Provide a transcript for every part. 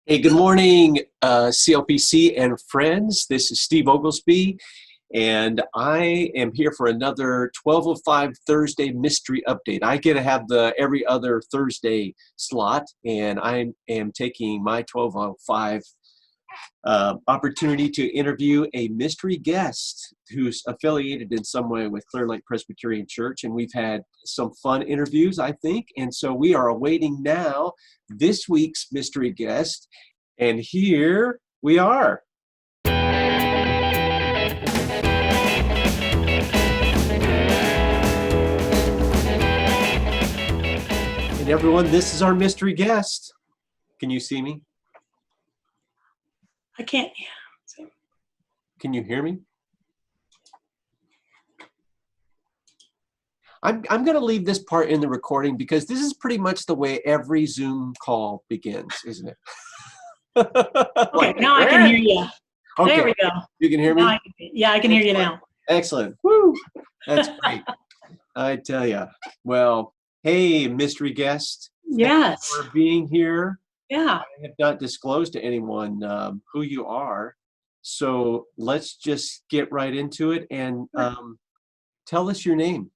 Hey, good morning, CLPC and friends. This is Steve Oglesbee, and I am here for another 12:05 Thursday mystery update. I get to have the every other Thursday slot, and I am taking my 12:05 opportunity to interview a mystery guest who's affiliated in some way with Clear Lake Presbyterian Church, and we've had some fun interviews, I think, and so we are awaiting now this week's mystery guest, and here we are. And everyone, this is our mystery guest. Can you see me? I can't. Can you hear me? I'm going to leave this part in the recording because this is pretty much the way every Zoom call begins, isn't it? Okay, now I can hear you. Okay. There we go. You can hear me? Yeah, I can hear you now. Excellent. Woo! That's great. I tell you. Well, hey, mystery guest. Yes. Thanks for being here. Yeah. I have not disclosed to anyone who you are. So let's just get right into it and tell us your name.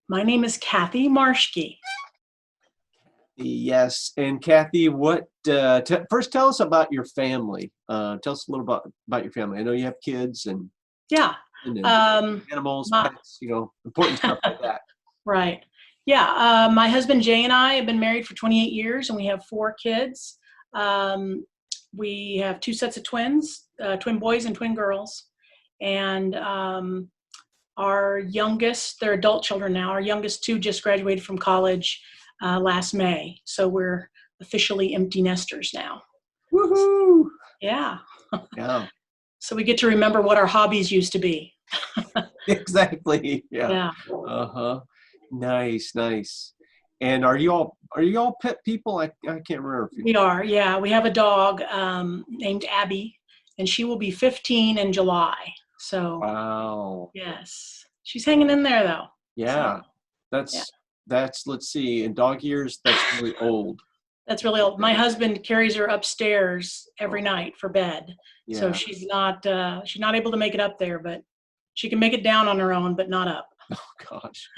My name is Kathy Marshke. Yes, and Kathy, what? First, tell us about your family. Tell us a little about your family. I know you have kids and Yeah. animals, pets. Important stuff like that. Right. Yeah. My husband Jay and I have been married for 28 years, and we have 4 kids. We have 2 sets of twins, twin boys and twin girls, and our youngest, they're adult children now. Our youngest 2 just graduated from college last May, so we're officially empty nesters now. Woohoo! Yeah. Yeah. So we get to remember what our hobbies used to be. Exactly. Yeah. Yeah. Uh-huh. Nice. And are you all pet people? I can't remember. We are. Yeah. We have a dog named Abby, and she will be 15 in July. So Wow. yes, she's hanging in there though. Yeah. So, That's let's see, in dog years, that's really old. that's really old. My husband carries her upstairs every night for bed. Yeah. So she's not able to make it up there, but she can make it down on her own, but not up. Oh gosh.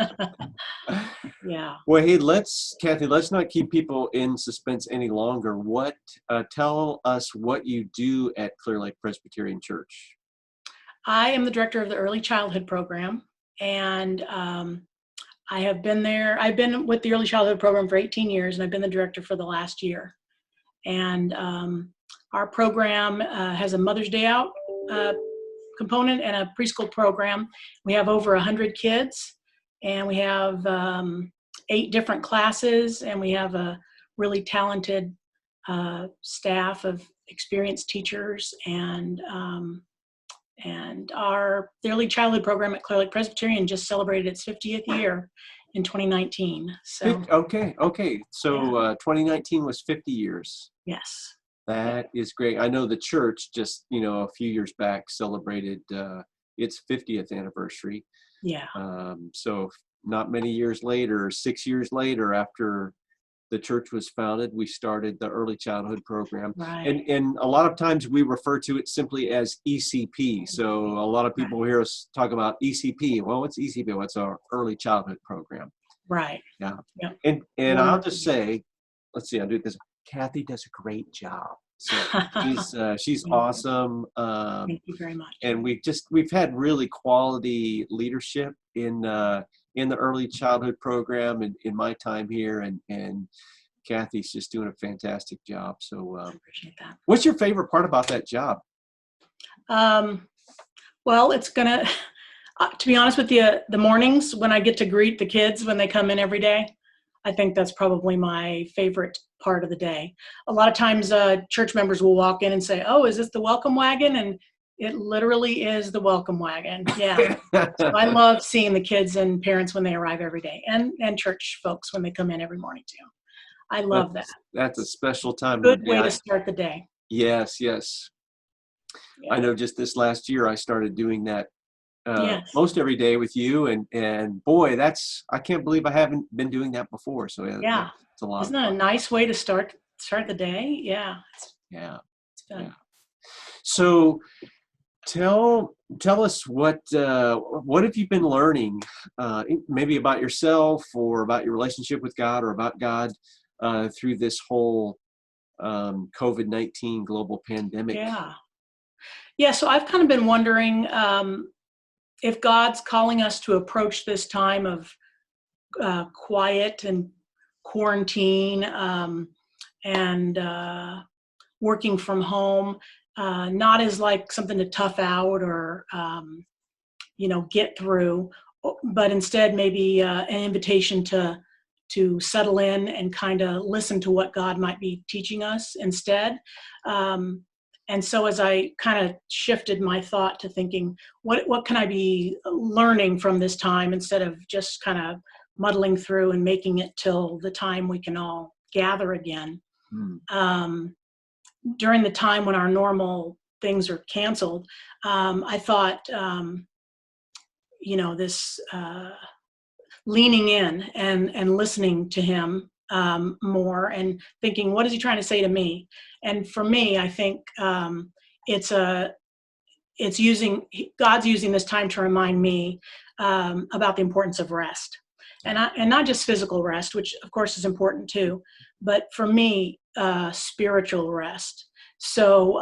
Yeah. Well, hey, Kathy, let's not keep people in suspense any longer. Tell us what you do at Clear Lake Presbyterian Church. I am the director of the early childhood program, and I have been there. I've been with the early childhood program for 18 years, and I've been the director for the last year. And our program has a Mother's Day Out component and a preschool program. We have over 100 kids, and we have 8 different classes, and we have a really talented staff of experienced teachers, and the early childhood program at Clear Lake Presbyterian just celebrated its 50th year in 2019. So okay. So 2019 was 50 years. yes. That is great. I know the church just, a few years back celebrated its 50th anniversary. Yeah. So not many years later, 6 years later, after the church was founded, we started the early childhood program. Right. And a lot of times we refer to it simply as ECP. So a lot of people hear us talk about ECP. Well, what's ECP? What's our early childhood program? Right. Yeah. Yep. And I'll just say, let's see, I'll do this. Kathy does a great job. So she's awesome. Thank you very much. And we've had really quality leadership in the early childhood program and in my time here, and Kathy's just doing a fantastic job. So I appreciate that. What's your favorite part about that job? Well, it's gonna to be honest with you, the mornings when I get to greet the kids when they come in every day, I think that's probably my favorite part of the day. A lot of times church members will walk in and say, "Oh, is this the welcome wagon?" And it literally is the welcome wagon. Yeah. So I love seeing the kids and parents when they arrive every day, and church folks when they come in every morning too. I love that. That's a special time. Good way to start the day. Yes. Yeah. I know just this last year I started doing that most every day with you, and boy, I can't believe I haven't been doing that before. So yeah, it's a lot. Isn't that a nice way to start Start the day. Yeah. Yeah. It's been, Yeah. So tell us what have you been learning, maybe about yourself or about your relationship with God or about God through this whole COVID-19 global pandemic. yeah. Yeah. So I've kind of been wondering if God's calling us to approach this time of quiet and quarantine and working from home, not as like something to tough out or, get through, but instead maybe an invitation to settle in and kind of listen to what God might be teaching us instead. And so as I kind of shifted my thought to thinking, what can I be learning from this time instead of just kind of muddling through and making it till the time we can all gather again. During the time when our normal things are canceled, I thought, this leaning in and listening to him more and thinking, what is he trying to say to me? And for me, I think it's God's using this time to remind me about the importance of rest, and not just physical rest, which of course is important too, but for me, spiritual rest. So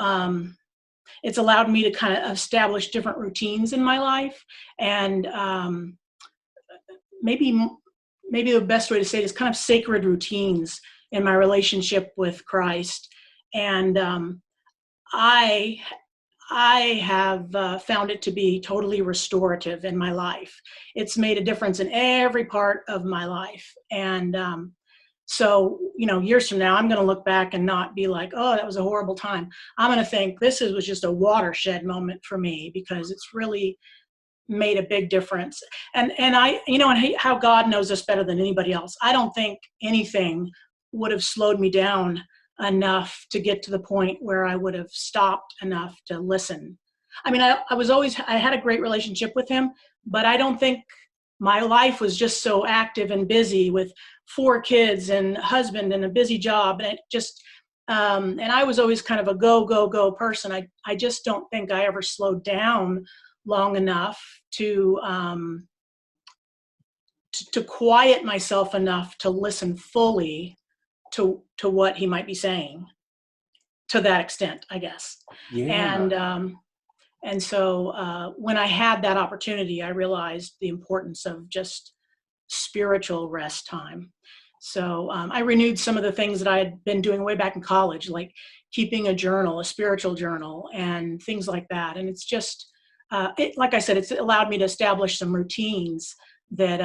it's allowed me to kind of establish different routines in my life, and maybe the best way to say it is kind of sacred routines in my relationship with Christ. And I have found it to be totally restorative in my life. It's made a difference in every part of my life. And so, years from now, I'm going to look back and not be like, oh, that was a horrible time. I'm going to think was just a watershed moment for me, because it's really made a big difference. And how God knows us better than anybody else. I don't think anything would have slowed me down enough to get to the point where I would have stopped enough to listen. I mean, I had a great relationship with him, but I don't think my life was just so active and busy with 4 kids and husband and a busy job. And it just, and I was always kind of a go person. I just don't think I ever slowed down long enough to quiet myself enough to listen fully to what he might be saying, to that extent, I guess. Yeah. And so when I had that opportunity, I realized the importance of just spiritual rest time. So I renewed some of the things that I had been doing way back in college, like keeping a journal, a spiritual journal, and things like that. And it's just, like I said, it's allowed me to establish some routines that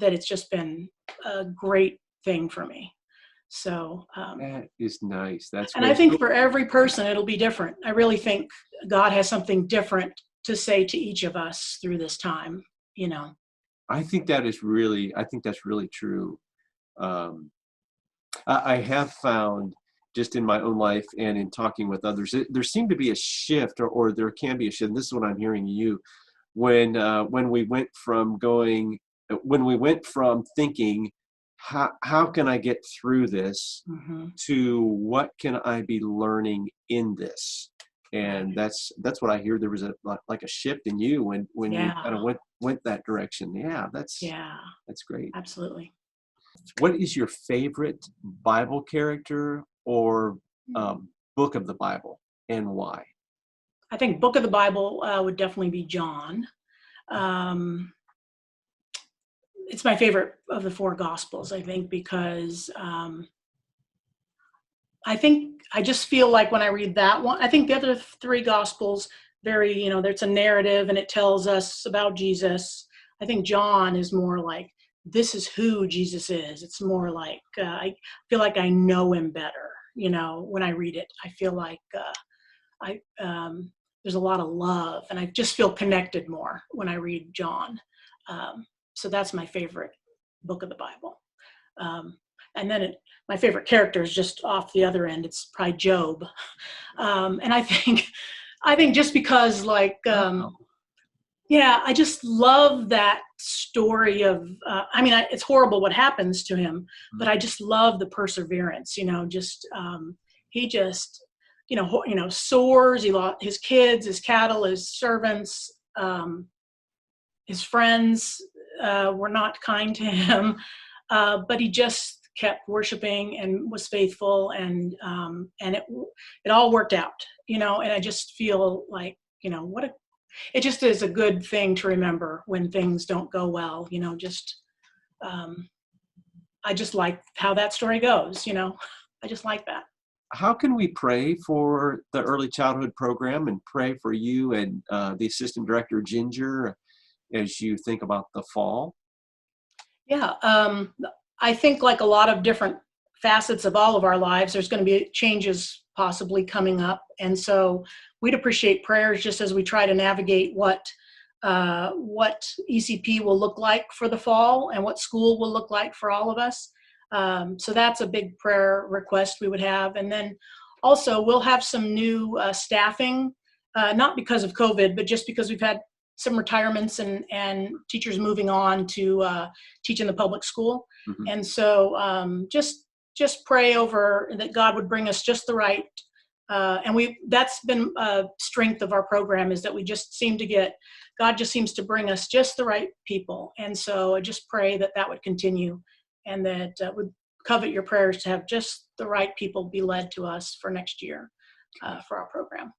it's just been a great thing for me. So That is nice. That's and I great. think for every person, it'll be different. I really think God has something different to say to each of us through this time, I think that's really true. I have found, just in my own life and in talking with others, there seemed to be a shift, or there can be a shift. And this is what I'm hearing you, when we went from thinking, how can I get through this, to what can I be learning in this? And that's what I hear. There was like a shift in you when you kind of went that direction. Yeah, that's great. Absolutely. What is your favorite Bible character or book of the Bible, and why? I think book of the Bible would definitely be John. It's my favorite of the 4 Gospels, I think, because I just feel like when I read that one, I think the other 3 Gospels, very, there's a narrative and it tells us about Jesus. I think John is more like, this is who Jesus is. It's more like, I feel like I know him better, when I read it. I feel like there's a lot of love, and I just feel connected more when I read John. So that's my favorite book of the Bible. And then my favorite character is just off the other end. It's probably Job. And I think just because I just love that story of, I mean, it's horrible what happens to him, but I just love the perseverance, he just, soars, he lost his kids, his cattle, his servants, his friends were not kind to him, but he just kept worshiping and was faithful, and it all worked out, and I just feel like, it just is a good thing to remember when things don't go well, I just like how that story goes, I just like that. How can we pray for the early childhood program and pray for you and the assistant director, Ginger, as you think about the fall? Yeah, I think like a lot of different facets of all of our lives, there's going to be changes possibly coming up. And so we'd appreciate prayers just as we try to navigate what ECP will look like for the fall and what school will look like for all of us. So that's a big prayer request we would have. And then also we'll have some new staffing, not because of COVID, but just because we've had some retirements and teachers moving on to teach in the public school. Mm-hmm. And so just pray over that God would bring us just the right, and that's been a strength of our program, is that we just seem to get, God just seems to bring us just the right people. And so I just pray that would continue, and that would covet your prayers to have just the right people be led to us for next year for our program.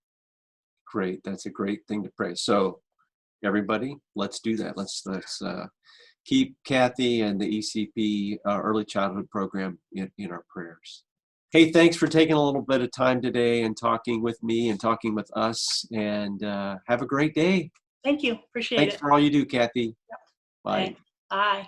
Great. That's a great thing to pray. So everybody, let's do that. Let's keep Kathy and the ECP early childhood program in our prayers. Hey, thanks for taking a little bit of time today and talking with me and talking with us, and have a great day. Thank you. Appreciate it. Thanks for all you do, Kathy. Yep. Bye. Thanks. Bye.